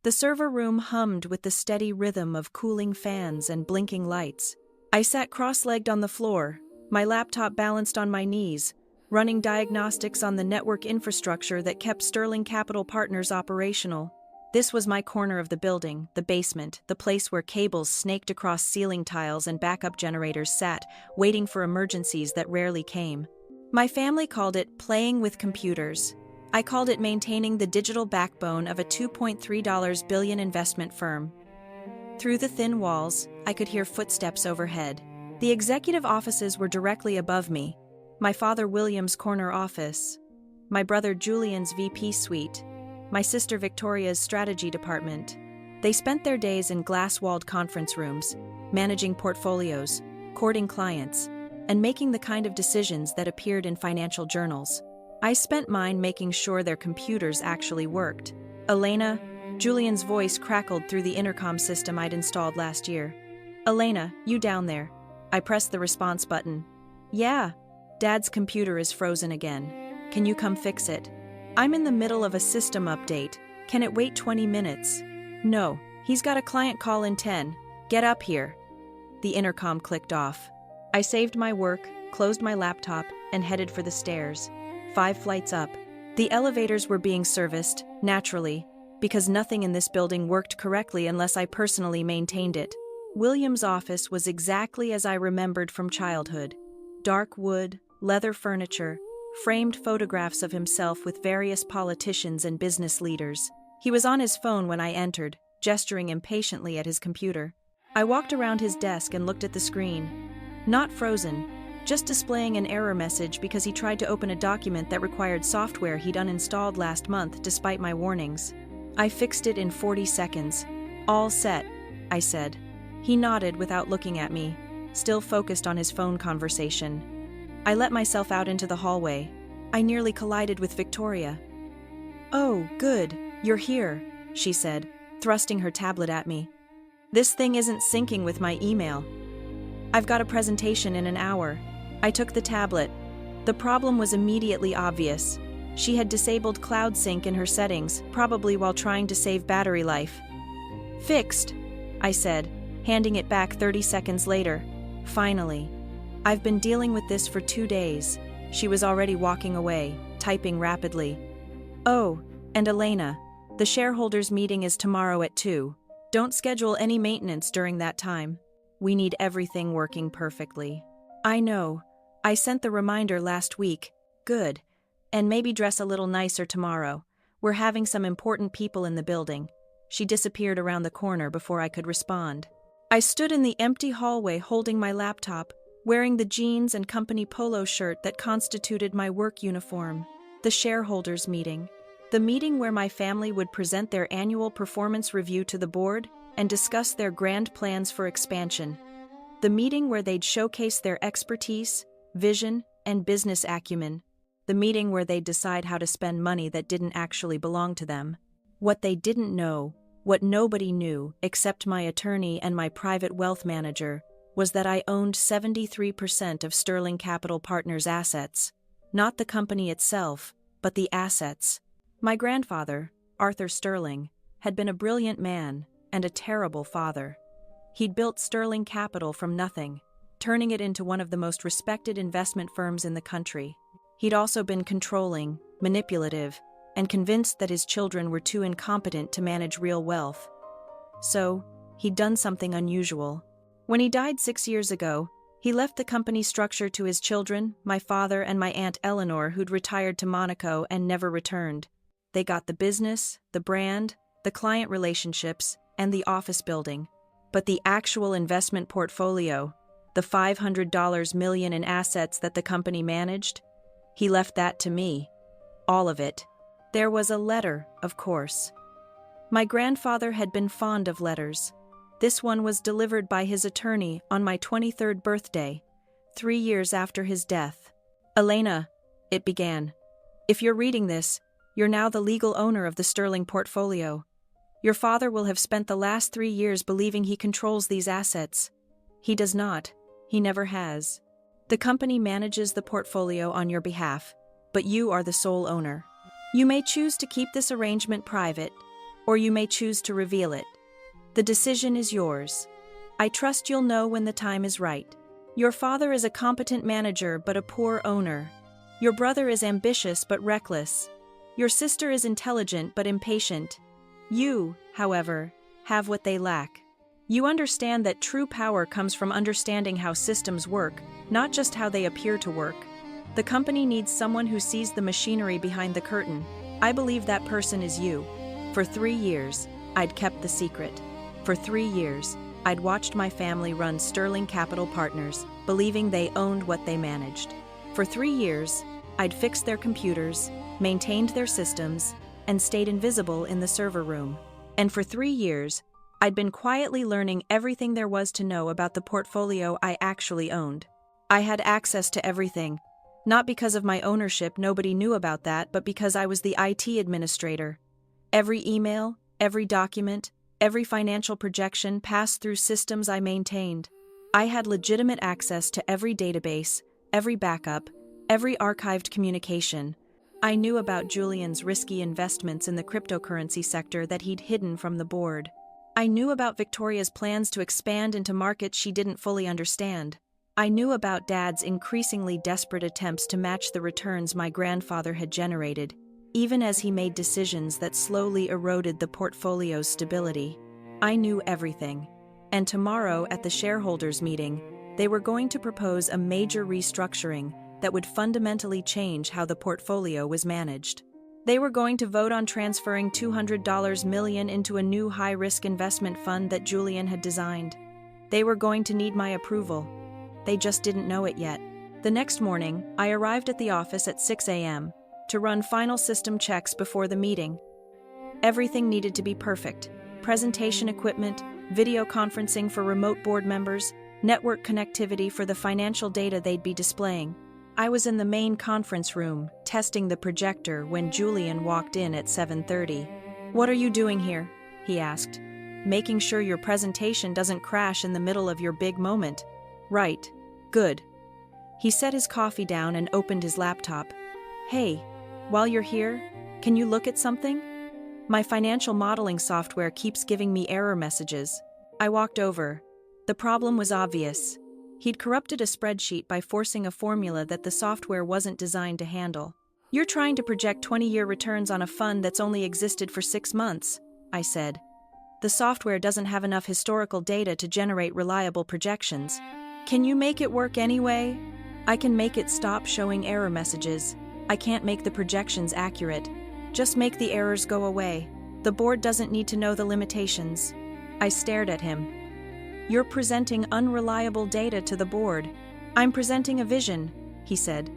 The server room hummed with the steady rhythm of cooling fans and blinking lights. I sat cross-legged on the floor, my laptop balanced on my knees, running diagnostics on the network infrastructure that kept Sterling Capital Partners operational. This was my corner of the building, the basement, the place where cables snaked across ceiling tiles and backup generators sat, waiting for emergencies that rarely came. My family called it playing with computers. I called it maintaining the digital backbone of a $2.3 billion investment firm. Through the thin walls, I could hear footsteps overhead. The executive offices were directly above me. My father William's corner office, my brother Julian's VP suite, my sister Victoria's strategy department. They spent their days in glass-walled conference rooms, managing portfolios, courting clients, and making the kind of decisions that appeared in financial journals. I spent mine making sure their computers actually worked. Elena, Julian's voice crackled through the intercom system I'd installed last year. Elena, you down there? I pressed the response button. Yeah, Dad's computer is frozen again. Can you come fix it? I'm in the middle of a system update. Can it wait 20 minutes? No, he's got a client call in 10. Get up here. The intercom clicked off. I saved my work, closed my laptop, and headed for the stairs. 5 flights up. The elevators were being serviced, naturally, because nothing in this building worked correctly unless I personally maintained it. William's office was exactly as I remembered from childhood. Dark wood, leather furniture, framed photographs of himself with various politicians and business leaders. He was on his phone when I entered, gesturing impatiently at his computer. I walked around his desk and looked at the screen. Not frozen, just displaying an error message because he tried to open a document that required software he'd uninstalled last month despite my warnings. I fixed it in 40 seconds. All set, I said. He nodded without looking at me, still focused on his phone conversation. I let myself out into the hallway. I nearly collided with Victoria. "Oh, good, you're here," she said, thrusting her tablet at me. "This thing isn't syncing with my email. I've got a presentation in an hour." I took the tablet. The problem was immediately obvious. She had disabled Cloud Sync in her settings, probably while trying to save battery life. "Fixed," I said, handing it back 30 seconds later. Finally. "I've been dealing with this for 2 days." She was already walking away, typing rapidly. "Oh, and Elena, the shareholders' meeting is tomorrow at 2. Don't schedule any maintenance during that time. We need everything working perfectly." "I know. I sent the reminder last week." "Good. And maybe dress a little nicer tomorrow. We're having some important people in the building." She disappeared around the corner before I could respond. I stood in the empty hallway holding my laptop, wearing the jeans and company polo shirt that constituted my work uniform. The shareholders' meeting. The meeting where my family would present their annual performance review to the board and discuss their grand plans for expansion. The meeting where they'd showcase their expertise, vision, and business acumen. The meeting where they'd decide how to spend money that didn't actually belong to them. What they didn't know, what nobody knew except my attorney and my private wealth manager, was that I owned 73% of Sterling Capital Partners' assets. Not the company itself, but the assets. My grandfather, Arthur Sterling, had been a brilliant man and a terrible father. He'd built Sterling Capital from nothing, turning it into one of the most respected investment firms in the country. He'd also been controlling, manipulative, and convinced that his children were too incompetent to manage real wealth. So, he'd done something unusual. When he died 6 years ago, he left the company structure to his children, my father and my Aunt Eleanor, who'd retired to Monaco and never returned. They got the business, the brand, the client relationships, and the office building. But the actual investment portfolio, the $500 million in assets that the company managed, he left that to me. All of it. There was a letter, of course. My grandfather had been fond of letters. This one was delivered by his attorney on my 23rd birthday, 3 years after his death. "Elena," it began, "if you're reading this, you're now the legal owner of the Sterling portfolio. Your father will have spent the last 3 years believing he controls these assets. He does not. He never has. The company manages the portfolio on your behalf, but you are the sole owner. You may choose to keep this arrangement private, or you may choose to reveal it. The decision is yours. I trust you'll know when the time is right. Your father is a competent manager but a poor owner. Your brother is ambitious but reckless. Your sister is intelligent but impatient. You, however, have what they lack. You understand that true power comes from understanding how systems work, not just how they appear to work. The company needs someone who sees the machinery behind the curtain. I believe that person is you. For 3 years, I'd kept the secret. For 3 years, I'd watched my family run Sterling Capital Partners, believing they owned what they managed. For 3 years, I'd fixed their computers, maintained their systems, and stayed invisible in the server room. And for 3 years, I'd been quietly learning everything there was to know about the portfolio I actually owned. I had access to everything. Not because of my ownership, nobody knew about that, but because I was the IT administrator. Every email, every document, every financial projection passed through systems I maintained. I had legitimate access to every database, every backup, every archived communication. I knew about Julian's risky investments in the cryptocurrency sector that he'd hidden from the board. I knew about Victoria's plans to expand into markets she didn't fully understand. I knew about Dad's increasingly desperate attempts to match the returns my grandfather had generated, even as he made decisions that slowly eroded the portfolio's stability. I knew everything. And tomorrow at the shareholders' meeting, they were going to propose a major restructuring that would fundamentally change how the portfolio was managed. They were going to vote on transferring $200 million into a new high-risk investment fund that Julian had designed. They were going to need my approval. They just didn't know it yet. The next morning, I arrived at the office at 6 a.m. to run final system checks before the meeting. Everything needed to be perfect. Presentation equipment, video conferencing for remote board members, network connectivity for the financial data they'd be displaying. I was in the main conference room, testing the projector when Julian walked in at 7:30. "What are you doing here?" he asked. "Making sure your presentation doesn't crash in the middle of your big moment." "Right. Good." He set his coffee down and opened his laptop. "Hey, while you're here, can you look at something? My financial modeling software keeps giving me error messages." I walked over. The problem was obvious. He'd corrupted a spreadsheet by forcing a formula that the software wasn't designed to handle. "You're trying to project 20-year returns on a fund that's only existed for 6 months, I said. "The software doesn't have enough historical data to generate reliable projections." "Can you make it work anyway?" "I can make it stop showing error messages. I can't make the projections accurate. Just make the errors go away. The board doesn't need to know the limitations." I stared at him. "You're presenting unreliable data to the board." "I'm presenting a vision," he said.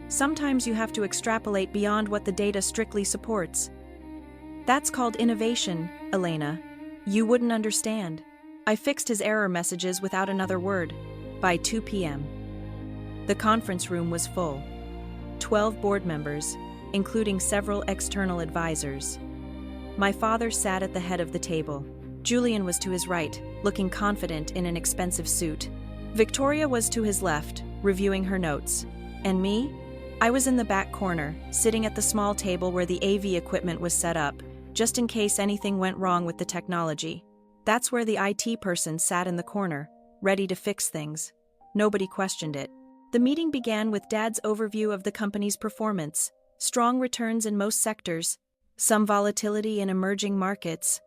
"Sometimes you have to extrapolate beyond what the data strictly supports. That's called innovation, Elena. You wouldn't understand." I fixed his error messages without another word. By 2 p.m. The conference room was full. 12 board members, including several external advisors. My father sat at the head of the table. Julian was to his right, looking confident in an expensive suit. Victoria was to his left, reviewing her notes. And me? I was in the back corner, sitting at the small table where the AV equipment was set up, just in case anything went wrong with the technology. That's where the IT person sat in the corner, ready to fix things. Nobody questioned it. The meeting began with Dad's overview of the company's performance, strong returns in most sectors, some volatility in emerging markets,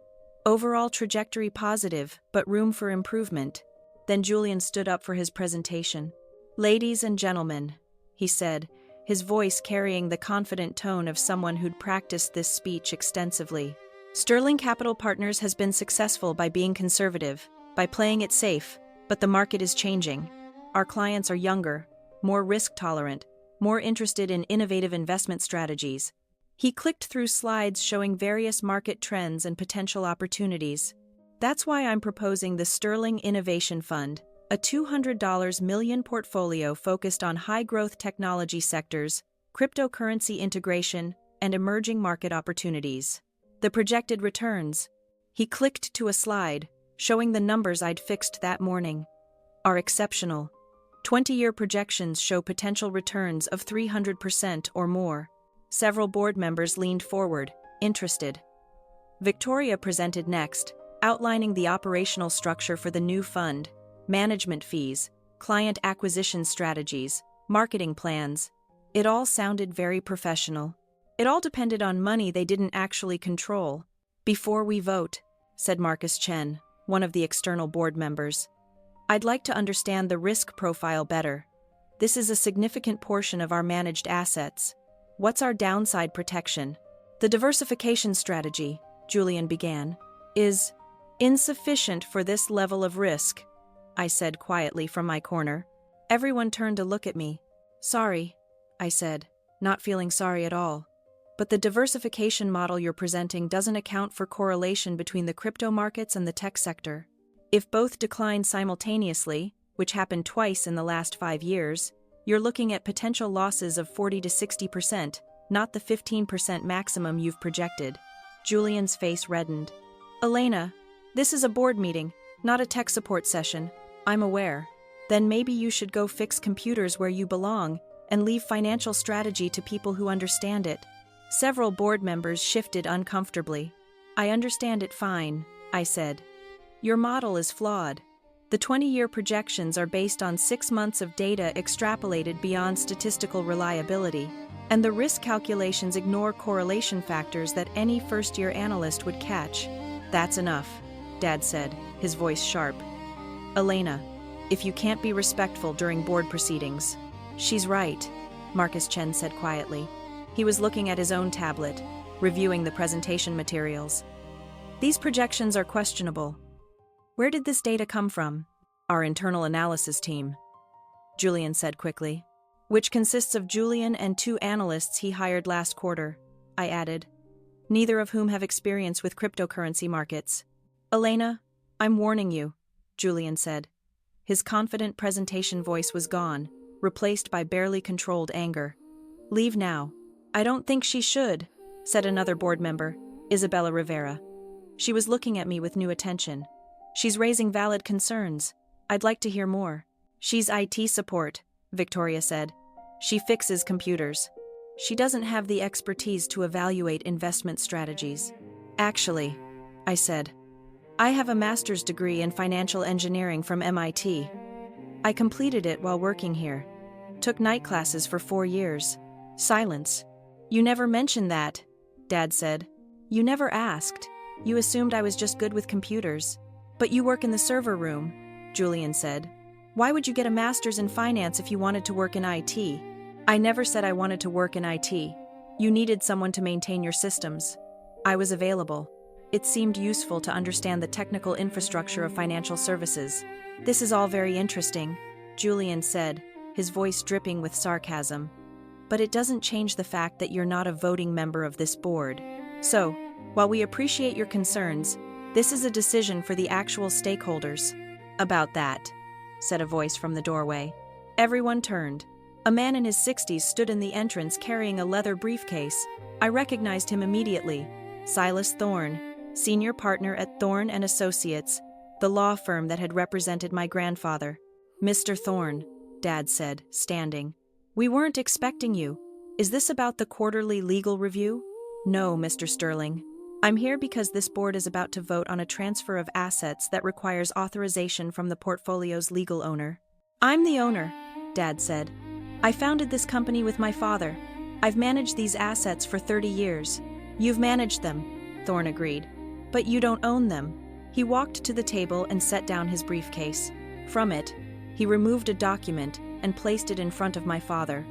overall trajectory positive, but room for improvement. Then Julian stood up for his presentation. "Ladies and gentlemen," he said, his voice carrying the confident tone of someone who'd practiced this speech extensively. "Sterling Capital Partners has been successful by being conservative, by playing it safe, but the market is changing. Our clients are younger, more risk-tolerant, more interested in innovative investment strategies." He clicked through slides showing various market trends and potential opportunities. "That's why I'm proposing the Sterling Innovation Fund, a $200 million portfolio focused on high-growth technology sectors, cryptocurrency integration, and emerging market opportunities. The projected returns," he clicked to a slide, showing the numbers I'd fixed that morning, "are exceptional. 20-year projections show potential returns of 300% or more." Several board members leaned forward, interested. Victoria presented next, outlining the operational structure for the new fund, management fees, client acquisition strategies, marketing plans. It all sounded very professional. It all depended on money they didn't actually control. "Before we vote," said Marcus Chen, one of the external board members, "I'd like to understand the risk profile better. This is a significant portion of our managed assets. What's our downside protection?" "The diversification strategy," Julian began, "is insufficient for this level of risk," I said quietly from my corner. Everyone turned to look at me. "Sorry," I said, not feeling sorry at all. "But the diversification model you're presenting doesn't account for correlation between the crypto markets and the tech sector. If both decline simultaneously, which happened twice in the last 5 years, you're looking at potential losses of 40 to 60%, not the 15% maximum you've projected." Julian's face reddened. "Elena, this is a board meeting, not a tech support session. I'm aware. Then maybe you should go fix computers where you belong and leave financial strategy to people who understand it." Several board members shifted uncomfortably. "I understand it fine," I said. "Your model is flawed. The 20-year projections are based on 6 months of data extrapolated beyond statistical reliability, and the risk calculations ignore correlation factors that any first-year analyst would catch." "That's enough," Dad said, his voice sharp. "Elena, if you can't be respectful during board proceedings." "She's right," Marcus Chen said quietly. He was looking at his own tablet, reviewing the presentation materials. "These projections are questionable. Where did this data come from?" "Our internal analysis team," Julian said quickly. "Which consists of Julian and 2 analysts he hired last quarter," I added, "neither of whom have experience with cryptocurrency markets." "Elena, I'm warning you," Julian said. His confident presentation voice was gone, replaced by barely controlled anger. "Leave now." "I don't think she should," said another board member, Isabella Rivera. She was looking at me with new attention. "She's raising valid concerns. I'd like to hear more." "She's IT support," Victoria said. "She fixes computers. She doesn't have the expertise to evaluate investment strategies." "Actually," I said, "I have a master's degree in financial engineering from MIT. I completed it while working here. Took night classes for 4 years." Silence. "You never mentioned that," Dad said. "You never asked. You assumed I was just good with computers." "But you work in the server room," Julian said. "Why would you get a master's in finance if you wanted to work in IT?" "I never said I wanted to work in IT. You needed someone to maintain your systems. I was available. It seemed useful to understand the technical infrastructure of financial services." "This is all very interesting," Julian said, his voice dripping with sarcasm. "But it doesn't change the fact that you're not a voting member of this board. So, while we appreciate your concerns, this is a decision for the actual stakeholders." "About that," said a voice from the doorway. Everyone turned. A man in his 60s stood in the entrance carrying a leather briefcase. I recognized him immediately. Silas Thorne, senior partner at Thorne and Associates, the law firm that had represented my grandfather. "Mr. Thorne," Dad said, standing. "We weren't expecting you. Is this about the quarterly legal review?" "No, Mr. Sterling. I'm here because this board is about to vote on a transfer of assets that requires authorization from the portfolio's legal owner." "I'm the owner," Dad said. "I founded this company with my father. I've managed these assets for 30 years. "You've managed them," Thorne agreed. "But you don't own them." He walked to the table and set down his briefcase. From it, he removed a document and placed it in front of my father.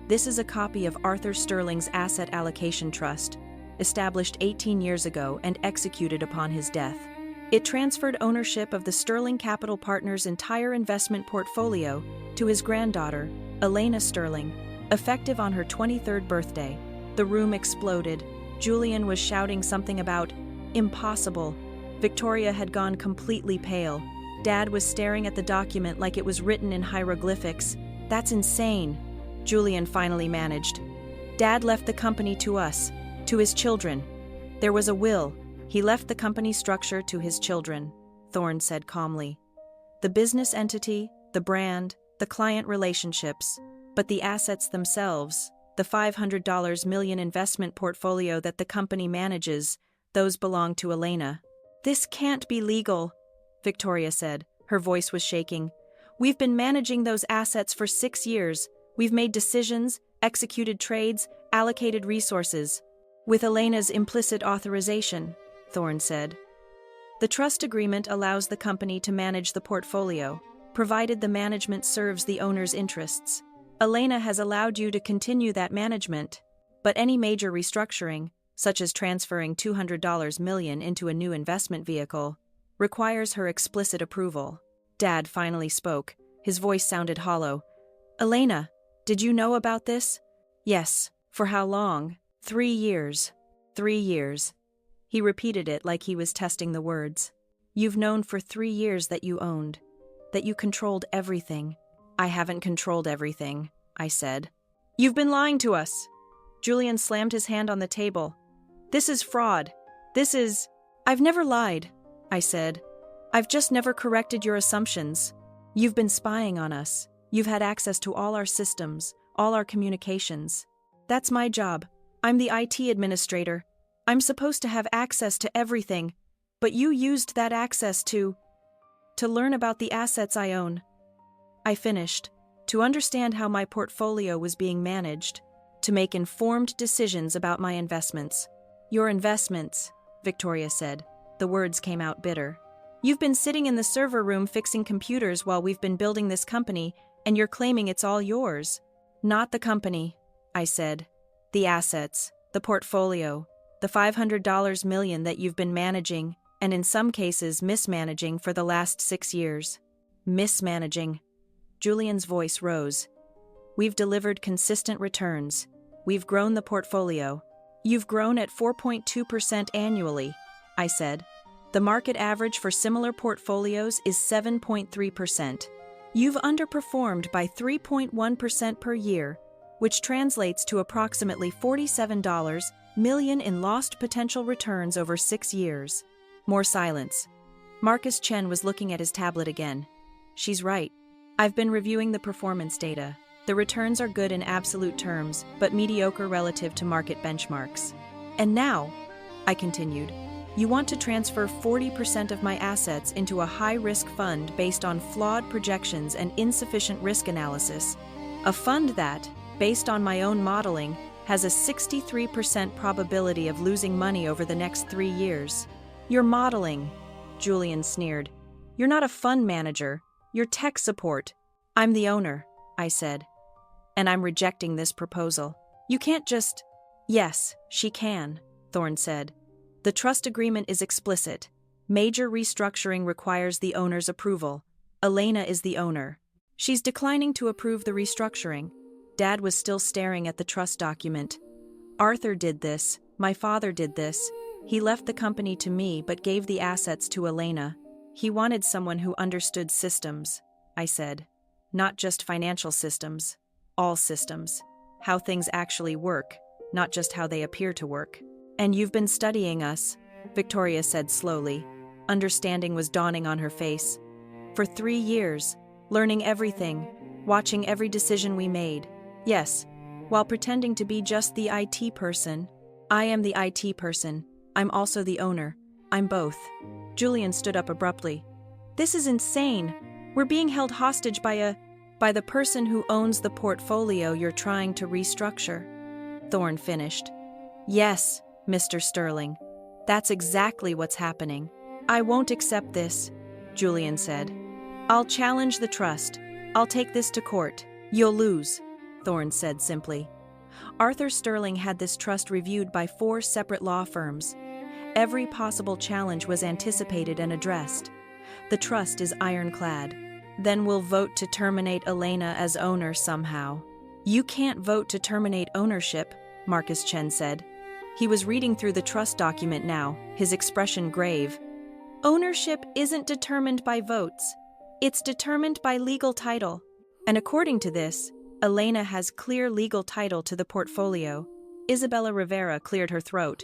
"This is a copy of Arthur Sterling's Asset Allocation Trust, established 18 years ago and executed upon his death. It transferred ownership of the Sterling Capital Partners' entire investment portfolio to his granddaughter, Elena Sterling, effective on her 23rd birthday." The room exploded. Julian was shouting something about impossible. Victoria had gone completely pale. Dad was staring at the document like it was written in hieroglyphics. "That's insane," Julian finally managed. "Dad left the company to us, to his children. There was a will. He left the company structure to his children," Thorne said calmly. "The business entity, the brand, the client relationships, but the assets themselves, the $500 million investment portfolio that the company manages, Those belong to Elena. This can't be legal, Victoria said. Her voice was shaking. We've been managing those assets for 6 years. We've made decisions, executed trades, allocated resources. With Elena's implicit authorization, Thorne said. The trust agreement allows the company to manage the portfolio, provided the management serves the owner's interests. Elena has allowed you to continue that management, but any major restructuring, such as transferring $200 million into a new investment vehicle, requires her explicit approval. Dad finally spoke. His voice sounded hollow. Elena, did you know about this? Yes. For how long? 3 years. 3 years. He repeated it like he was testing the words. You've known for 3 years that you owned, that you controlled everything. I haven't controlled everything, I said. You've been lying to us. Julian slammed his hand on the table. This is fraud. I've never lied, I said. I've just never corrected your assumptions. You've been spying on us. You've had access to all our systems, all our communications. That's my job. I'm the IT administrator. I'm supposed to have access to everything, but you used that access to learn about the assets I own. I finished, to understand how my portfolio was being managed, to make informed decisions about my investments. Your investments, Victoria said. The words came out bitter. You've been sitting in the server room fixing computers while we've been building this company, and you're claiming it's all yours. Not the company, I said. The assets, the portfolio, the $500 million that you've been managing, and in some cases mismanaging for the last 6 years. Mismanaging. Julian's voice rose. We've delivered consistent returns. We've grown the portfolio. You've grown at 4.2% annually, I said. The market average for similar portfolios is 7.3%. You've underperformed by 3.1% per year, which translates to approximately $47 million in lost potential returns over 6 years. More silence. Marcus Chen was looking at his tablet again. She's right. I've been reviewing the performance data. The returns are good in absolute terms, but mediocre relative to market benchmarks. And now, I continued, you want to transfer 40% of my assets into a high-risk fund based on flawed projections and insufficient risk analysis. A fund that, based on my own modeling, has a 63% probability of losing money over the next 3 years. You're modeling, Julian sneered. You're not a fund manager. You're tech support. I'm the owner, I said. And I'm rejecting this proposal. You can't just... Yes, she can, Thorne said. The trust agreement is explicit. Major restructuring requires the owner's approval. Elena is the owner. She's declining to approve the restructuring. Dad was still staring at the trust document. Arthur did this. My father did this. He left the company to me but gave the assets to Elena. He wanted someone who understood systems, I said. Not just financial systems. All systems. How things actually work, not just how they appear to work. And you've been studying us, Victoria said slowly. Understanding was dawning on her face. For 3 years, learning everything, watching every decision we made. Yes, while pretending to be just the IT person. I am the IT person. I'm also the owner. I'm both. Julian stood up abruptly. This is insane. We're being held hostage by the person who owns the portfolio you're trying to restructure. Thorne finished. Yes, Mr. Sterling. That's exactly what's happening. I won't accept this, Julian said. I'll challenge the trust. I'll take this to court. You'll lose, Thorne said simply. Arthur Sterling had this trust reviewed by 4 separate law firms. Every possible challenge was anticipated and addressed. The trust is ironclad. Then we'll vote to terminate Elena as owner somehow. You can't vote to terminate ownership, Marcus Chen said. He was reading through the trust document now, his expression grave. Ownership isn't determined by votes. It's determined by legal title. And according to this, Elena has clear legal title to the portfolio. Isabella Rivera cleared her throat.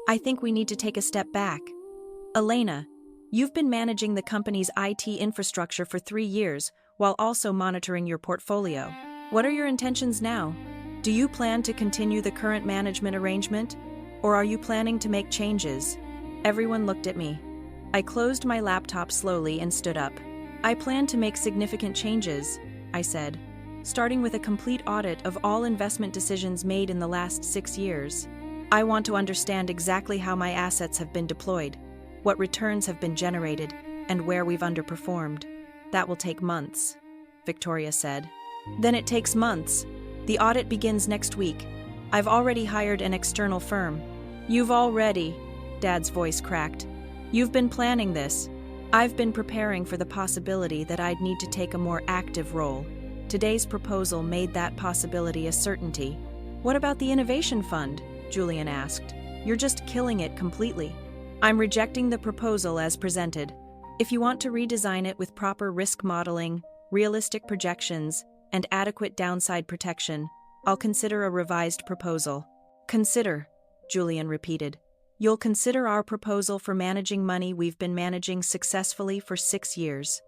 I think we need to take a step back. Elena, you've been managing the company's IT infrastructure for 3 years while also monitoring your portfolio. What are your intentions now? Do you plan to continue the current management arrangement? Or are you planning to make changes? Everyone looked at me. I closed my laptop slowly and stood up. I plan to make significant changes, I said, starting with a complete audit of all investment decisions made in the last 6 years. I want to understand exactly how my assets have been deployed, what returns have been generated, and where we've underperformed. That will take months, Victoria said. Then it takes months. The audit begins next week. I've already hired an external firm. You've already, Dad's voice cracked. You've been planning this. I've been preparing for the possibility that I'd need to take a more active role. Today's proposal made that possibility a certainty. What about the innovation fund? Julian asked. You're just killing it completely. I'm rejecting the proposal as presented. If you want to redesign it with proper risk modeling, realistic projections, and adequate downside protection, I'll consider a revised proposal. Consider, Julian repeated. You'll consider our proposal for managing money we've been managing successfully for 6 years.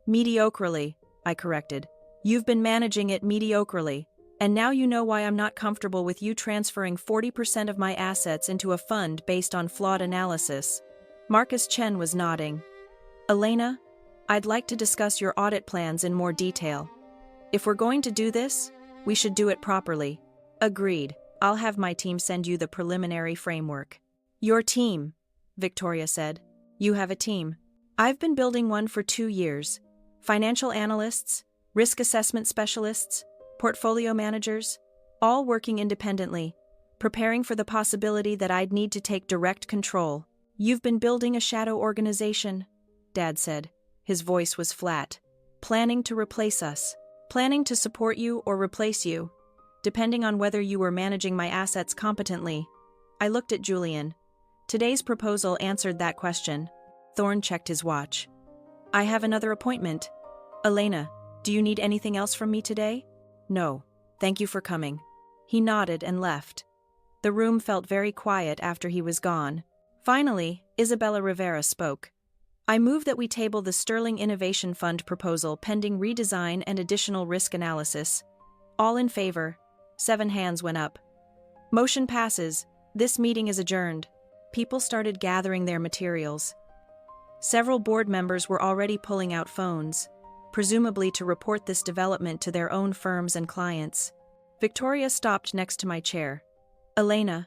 Mediocrely, I corrected. You've been managing it mediocrely, and now you know why I'm not comfortable with you transferring 40% of my assets into a fund based on flawed analysis. Marcus Chen was nodding. Elena, I'd like to discuss your audit plans in more detail. If we're going to do this, we should do it properly. Agreed. I'll have my team send you the preliminary framework. Your team, Victoria said. You have a team. I've been building one for 2 years. Financial analysts, risk assessment specialists, portfolio managers, all working independently, preparing for the possibility that I'd need to take direct control. You've been building a shadow organization, Dad said. His voice was flat. Planning to replace us. Planning to support you or replace you, depending on whether you were managing my assets competently. I looked at Julian. Today's proposal answered that question. Thorne checked his watch. I have another appointment. Elena, do you need anything else from me today? No, thank you for coming. He nodded and left. The room felt very quiet after he was gone. Finally, Isabella Rivera spoke. I move that we table the Sterling Innovation Fund proposal pending redesign and additional risk analysis. All in favor. 7 hands went up. Motion passes. This meeting is adjourned. People started gathering their materials. Several board members were already pulling out phones, presumably to report this development to their own firms and clients. Victoria stopped next to my chair. Elena,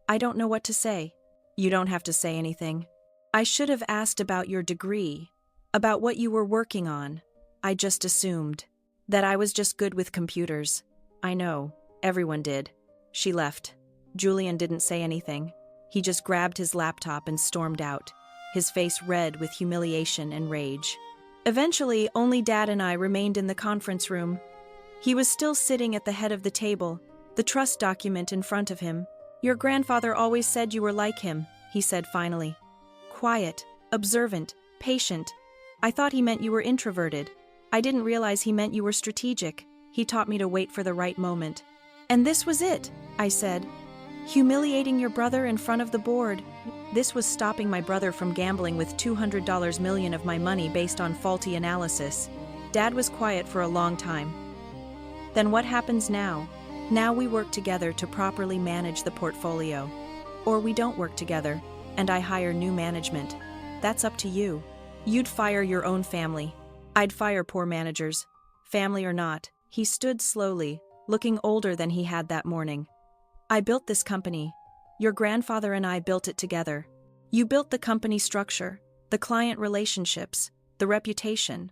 I don't know what to say. You don't have to say anything. I should have asked about your degree, about what you were working on. I just assumed that I was just good with computers. I know, everyone did. She left. Julian didn't say anything. He just grabbed his laptop and stormed out, his face red with humiliation and rage. Eventually, only Dad and I remained in the conference room. He was still sitting at the head of the table, the trust document in front of him. Your grandfather always said you were like him, he said finally. Quiet, observant, patient. I thought he meant you were introverted. I didn't realize he meant you were strategic. He taught me to wait for the right moment. And this was it, I said. Humiliating your brother in front of the board. This was stopping my brother from gambling with $200 million of my money based on faulty analysis. Dad was quiet for a long time. Then what happens now? Now we work together to properly manage the portfolio. Or we don't work together, and I hire new management. That's up to you. You'd fire your own family. I'd fire poor managers. Family or not. He stood slowly, looking older than he had that morning. I built this company. Your grandfather and I built it together. You built the company structure, the client relationships, the reputation.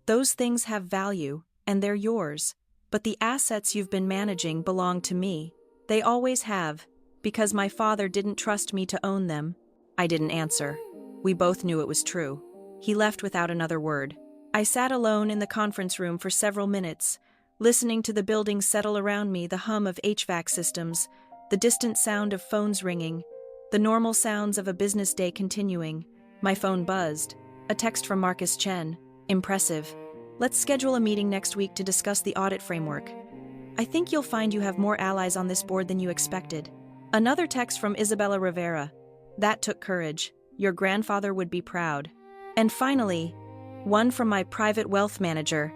Those things have value, and they're yours. But the assets you've been managing belong to me. They always have, because my father didn't trust me to own them. I didn't answer. We both knew it was true. He left without another word. I sat alone in the conference room for several minutes, listening to the building settle around me, the hum of HVAC systems, the distant sound of phones ringing, the normal sounds of a business day continuing. My phone buzzed. A text from Marcus Chen. Impressive. Let's schedule a meeting next week to discuss the audit framework. I think you'll find you have more allies on this board than you expected. Another text from Isabella Rivera. That took courage. Your grandfather would be proud. And finally, one from my private wealth manager.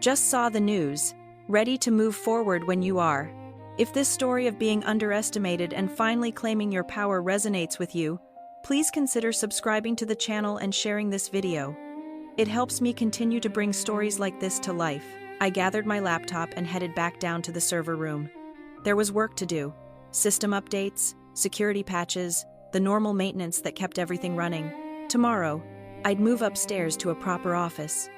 Just saw the news. Ready to move forward when you are. If this story of being underestimated and finally claiming your power resonates with you, Please consider subscribing to the channel and sharing this video. It helps me continue to bring stories like this to life. I gathered my laptop and headed back down to the server room. There was work to do. System updates, security patches, the normal maintenance that kept everything running. Tomorrow, I'd move upstairs to a proper office.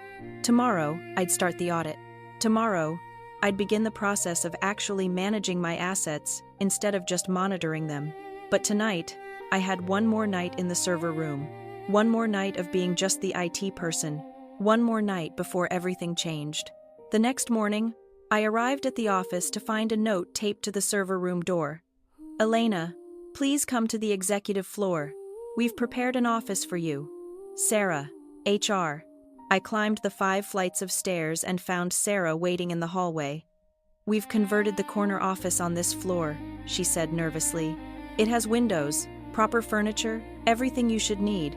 Tomorrow, I'd start the audit. Tomorrow, I'd begin the process of actually managing my assets instead of just monitoring them. But tonight, I had one more night in the server room. One more night of being just the IT person. One more night before everything changed. The next morning, I arrived at the office to find a note taped to the server room door. Elena, please come to the executive floor. We've prepared an office for you. Sarah, HR. I climbed the 5 flights of stairs and found Sarah waiting in the hallway. We've converted the corner office on this floor, she said nervously. It has windows, proper furniture, everything you should need.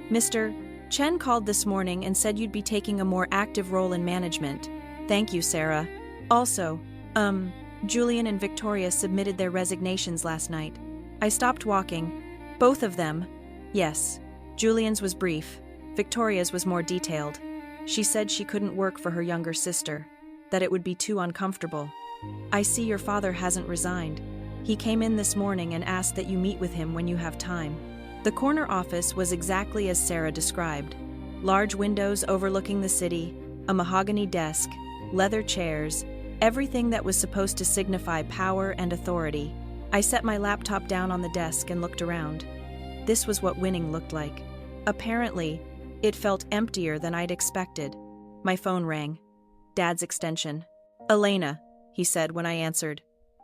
Mr. Chen called this morning and said you'd be taking a more active role in management. Thank you, Sarah. Also, Julian and Victoria submitted their resignations last night. I stopped walking. Both of them. Yes. Julian's was brief. Victoria's was more detailed. She said she couldn't work for her younger sister, that it would be too uncomfortable. I see your father hasn't resigned. He came in this morning and asked that you meet with him when you have time. The corner office was exactly as Sarah described. Large windows overlooking the city, a mahogany desk, leather chairs, everything that was supposed to signify power and authority. I set my laptop down on the desk and looked around. This was what winning looked like. Apparently, it felt emptier than I'd expected. My phone rang. Dad's extension. Elena, he said when I answered.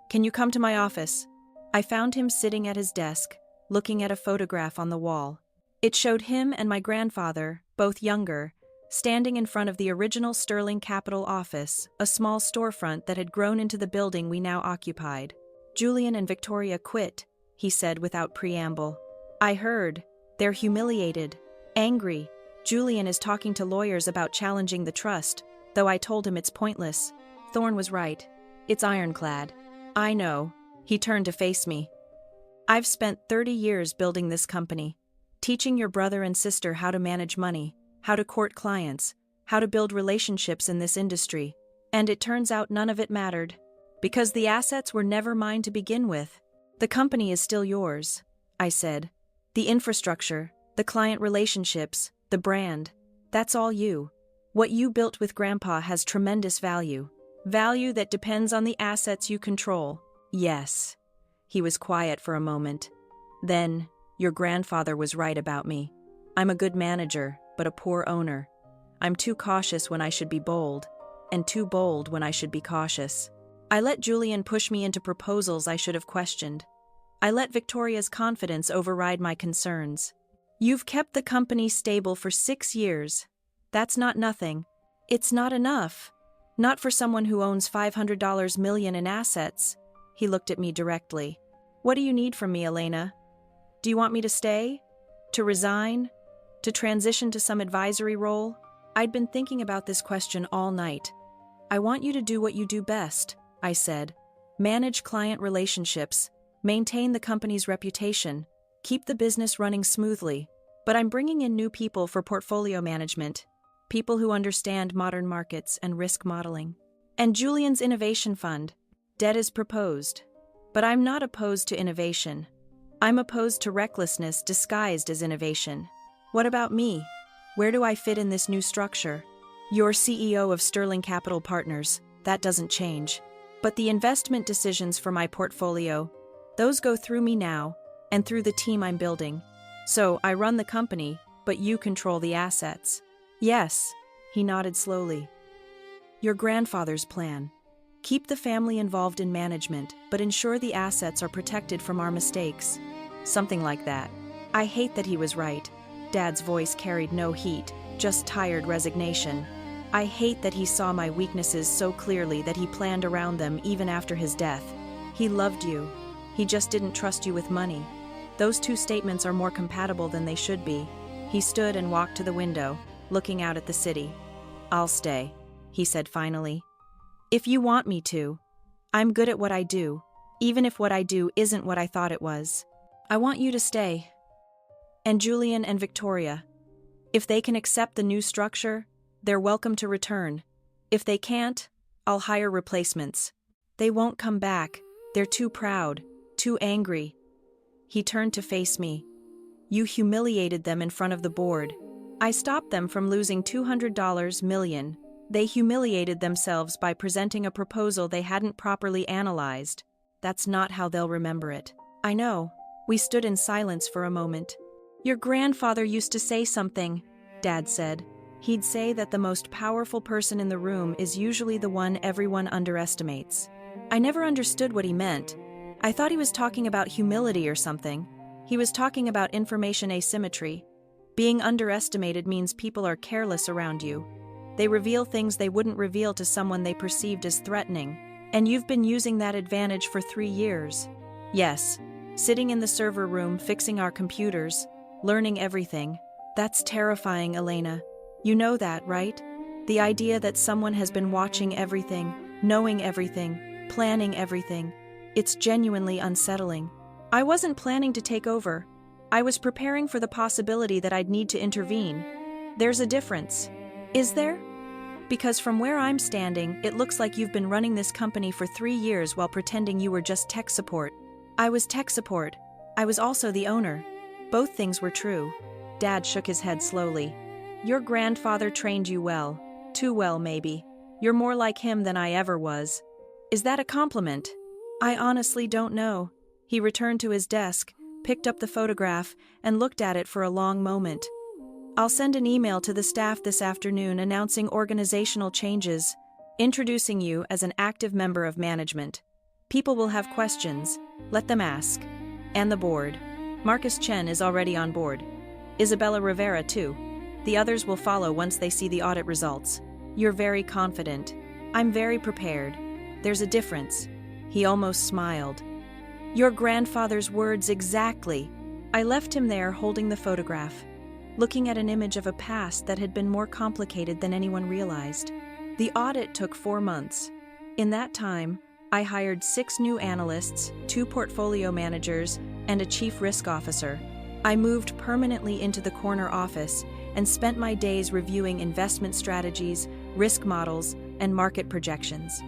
Can you come to my office? I found him sitting at his desk, looking at a photograph on the wall. It showed him and my grandfather, both younger, standing in front of the original Sterling Capital office, a small storefront that had grown into the building we now occupied. Julian and Victoria quit, he said without preamble. I heard. They're humiliated, angry. Julian is talking to lawyers about challenging the trust, though I told him it's pointless. Thorne was right. It's ironclad. I know. He turned to face me. I've spent 30 years building this company, teaching your brother and sister how to manage money, how to court clients, how to build relationships in this industry. And it turns out none of it mattered, because the assets were never mine to begin with. The company is still yours, I said. The infrastructure, the client relationships, the brand, that's all you. What you built with Grandpa has tremendous value. Value that depends on the assets you control. Yes. He was quiet for a moment. Then, your grandfather was right about me. I'm a good manager, but a poor owner. I'm too cautious when I should be bold, and too bold when I should be cautious. I let Julian push me into proposals I should have questioned. I let Victoria's confidence override my concerns. You've kept the company stable for 6 years. That's not nothing. It's not enough. Not for someone who owns $500 million in assets. He looked at me directly. What do you need from me, Elena? Do you want me to stay? To resign? To transition to some advisory role? I'd been thinking about this question all night. I want you to do what you do best, I said. Manage client relationships, maintain the company's reputation, keep the business running smoothly. But I'm bringing in new people for portfolio management, people who understand modern markets and risk modeling. And Julian's innovation fund. Debt is proposed. But I'm not opposed to innovation. I'm opposed to recklessness disguised as innovation. What about me? Where do I fit in this new structure? You're CEO of Sterling Capital Partners. That doesn't change. But the investment decisions for my portfolio, those go through me now, and through the team I'm building. So I run the company, but you control the assets. Yes, he nodded slowly. Your grandfather's plan. Keep the family involved in management, but ensure the assets are protected from our mistakes. Something like that. I hate that he was right. Dad's voice carried no heat, just tired resignation. I hate that he saw my weaknesses so clearly that he planned around them even after his death. He loved you. He just didn't trust you with money. Those two statements are more compatible than they should be. He stood and walked to the window, looking out at the city. I'll stay, he said finally. If you want me to. I'm good at what I do, even if what I do isn't what I thought it was. I want you to stay. And Julian and Victoria. If they can accept the new structure, they're welcome to return. If they can't, I'll hire replacements. They won't come back. They're too proud, too angry. He turned to face me. You humiliated them in front of the board. I stopped them from losing $200 million. They humiliated themselves by presenting a proposal they hadn't properly analyzed. That's not how they'll remember it. I know. We stood in silence for a moment. Your grandfather used to say something, Dad said. He'd say that the most powerful person in the room is usually the one everyone underestimates. I never understood what he meant. I thought he was talking about humility or something. He was talking about information asymmetry. Being underestimated means people are careless around you. They reveal things they wouldn't reveal to someone they perceived as threatening. And you've been using that advantage for 3 years. Yes, sitting in the server room fixing our computers, learning everything. That's terrifying, Elena. You know that, right? The idea that someone has been watching everything, knowing everything, planning everything. It's genuinely unsettling. I wasn't planning to take over. I was preparing for the possibility that I'd need to intervene. There's a difference. Is there? Because from where I'm standing, it looks like you've been running this company for 3 years while pretending you were just tech support. I was tech support. I was also the owner. Both things were true. Dad shook his head slowly. Your grandfather trained you well. Too well, maybe. You're more like him than I ever was. Is that a compliment? I honestly don't know. He returned to his desk, picked up the photograph, and looked at it for a long moment. I'll send an email to the staff this afternoon announcing organizational changes, introducing you as an active member of management. People will have questions. Let them ask. And the board. Marcus Chen is already on board. Isabella Rivera, too. The others will follow once they see the audit results. You're very confident. I'm very prepared. There's a difference. He almost smiled. Your grandfather's words exactly. I left him there holding the photograph, looking at an image of a past that had been more complicated than anyone realized. The audit took 4 months. In that time, I hired 6 new analysts, 2 portfolio managers, and a chief risk officer. I moved permanently into the corner office and spent my days reviewing investment strategies, risk models, and market projections.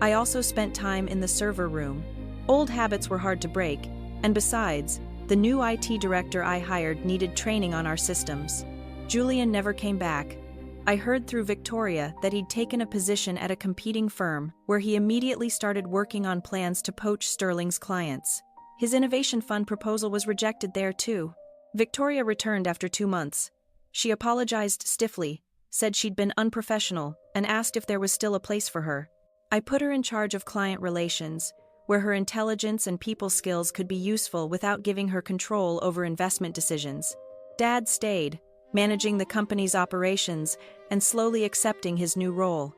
I also spent time in the server room. Old habits were hard to break, and besides, the new IT director I hired needed training on our systems. Julian never came back. I heard through Victoria that he'd taken a position at a competing firm, where he immediately started working on plans to poach Sterling's clients. His innovation fund proposal was rejected there too. Victoria returned after 2 months. She apologized stiffly, said she'd been unprofessional, and asked if there was still a place for her. I put her in charge of client relations, where her intelligence and people skills could be useful without giving her control over investment decisions. Dad stayed, managing the company's operations and slowly accepting his new role.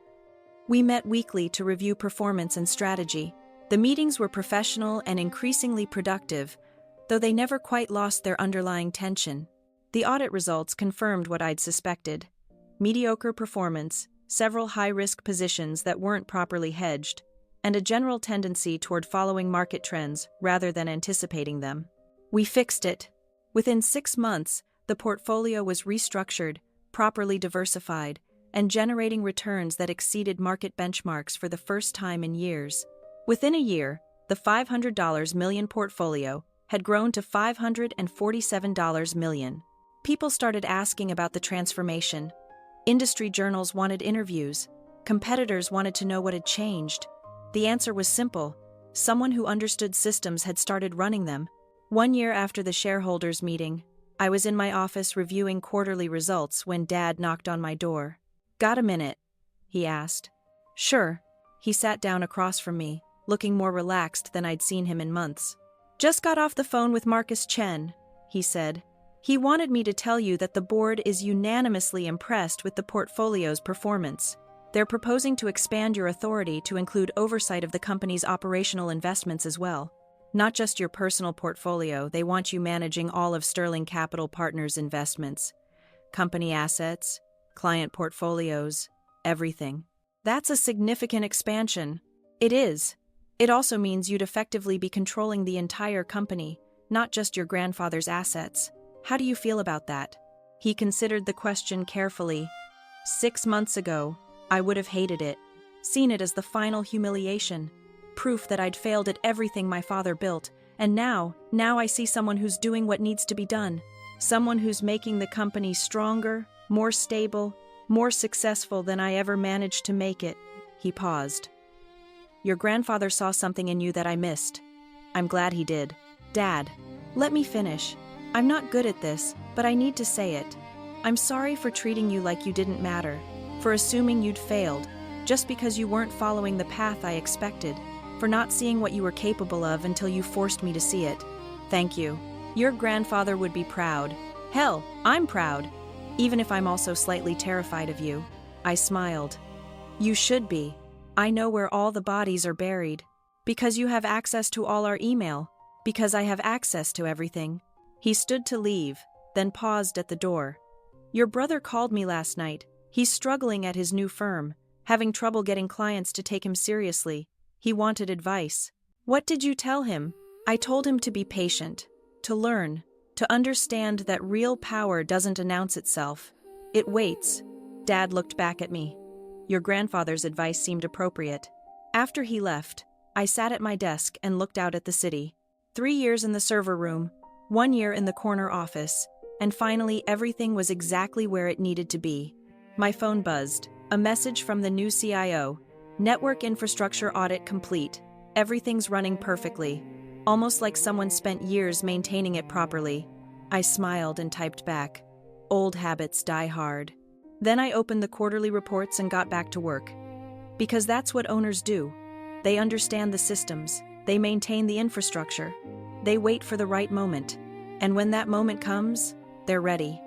We met weekly to review performance and strategy. The meetings were professional and increasingly productive, though they never quite lost their underlying tension. The audit results confirmed what I'd suspected. Mediocre performance, several high-risk positions that weren't properly hedged, and a general tendency toward following market trends rather than anticipating them. We fixed it. Within 6 months, the portfolio was restructured, properly diversified, and generating returns that exceeded market benchmarks for the first time in years. Within a year, the $500 million portfolio had grown to $547 million. People started asking about the transformation. Industry journals wanted interviews. Competitors wanted to know what had changed. The answer was simple. Someone who understood systems had started running them. 1 year after the shareholders' meeting, I was in my office reviewing quarterly results when Dad knocked on my door. "Got a minute?" he asked. "Sure." He sat down across from me, looking more relaxed than I'd seen him in months. "Just got off the phone with Marcus Chen," he said. "He wanted me to tell you that the board is unanimously impressed with the portfolio's performance. They're proposing to expand your authority to include oversight of the company's operational investments as well. Not just your personal portfolio, they want you managing all of Sterling Capital Partners' investments. Company assets, client portfolios, everything. That's a significant expansion." "It is. It also means you'd effectively be controlling the entire company, not just your grandfather's assets." How do you feel about that? He considered the question carefully. 6 months ago, I would have hated it, seen it as the final humiliation, proof that I'd failed at everything my father built, and now I see someone who's doing what needs to be done, someone who's making the company stronger, more stable, more successful than I ever managed to make it. He paused. Your grandfather saw something in you that I missed. I'm glad he did. Dad, let me finish. I'm not good at this, but I need to say it. I'm sorry for treating you like you didn't matter, for assuming you'd failed, just because you weren't following the path I expected, for not seeing what you were capable of until you forced me to see it. Thank you. Your grandfather would be proud. Hell, I'm proud. Even if I'm also slightly terrified of you. I smiled. You should be. I know where all the bodies are buried. Because you have access to all our email. Because I have access to everything. He stood to leave, then paused at the door. Your brother called me last night. He's struggling at his new firm, having trouble getting clients to take him seriously. He wanted advice. What did you tell him? I told him to be patient, to learn, to understand that real power doesn't announce itself. It waits. Dad looked back at me. Your grandfather's advice seemed appropriate. After he left, I sat at my desk and looked out at the city. 3 years in the server room, 1 year in the corner office, and finally everything was exactly where it needed to be. My phone buzzed. A message from the new CIO. Network infrastructure audit complete. Everything's running perfectly. Almost like someone spent years maintaining it properly. I smiled and typed back. Old habits die hard. Then I opened the quarterly reports and got back to work. Because that's what owners do. They understand the systems. They maintain the infrastructure. They wait for the right moment. And when that moment comes, they're ready.